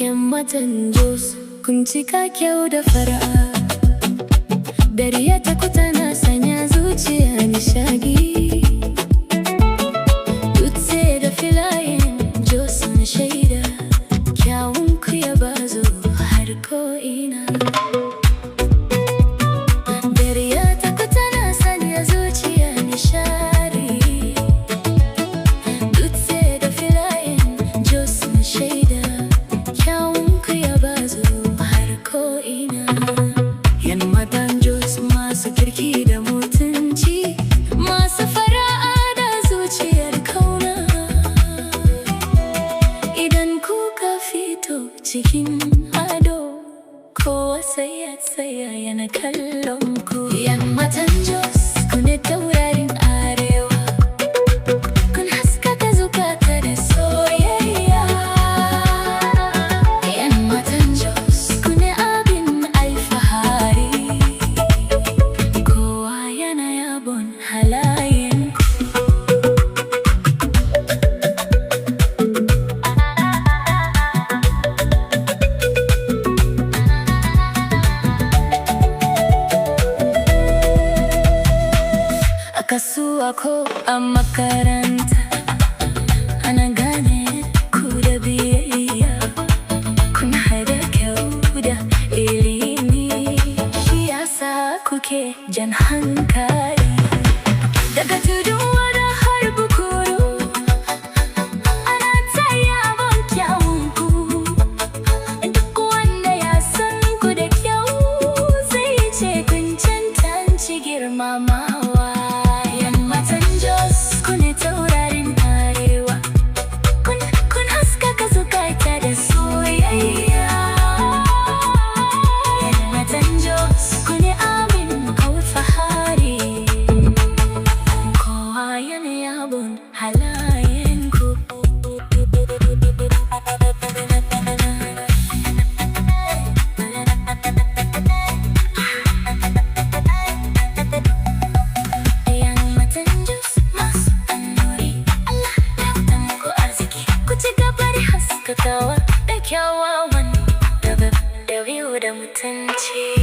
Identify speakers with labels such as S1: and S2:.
S1: Yammatan Jos kun cika kyau da fara'a, dariya ta ku tana sanya zuciya nishadi. Dutse da filayen Jos na shaida, kyawun ku ya bazu har ko'ina. Dariya ta ku tana sanya zuciya nishadi. Dutse da filayen Jos na shaida, Yammatan Jos masu kirki da mutunci, masu fara'a da zuciyar kauna. Idan kuka fito cikin ado, kowa sai ya tsaya yana kallon ku. Yammatan Jos ku ne taurarin arewa, kun haskaka zukata da soyayya. Yammatan Jos ku ne abin alfahari, kowa yana yabon halayenku. A kasuwa ko a makaranta, ana gane ku da biyayya. Kun haɗa kyau da ilimi, shi yasa kuke jan hankali. Daga tudun wada har Bukuru, ana ta yabon kyawunku. Duk wanda ya san ku da kyau zai ce kun cancanci girmamawa. Yammatan Jos ku ne taurarin arewa, kun haskaka zukata da soyayya. Yammatan Jos ku ne abin alfahari, kowa yana yabon halayenku. Yammatan Jos masu annuri, Allah ya fita muku arziki. Ku ci gaba da haskakawa da kyawawan dabi'u da mutunci.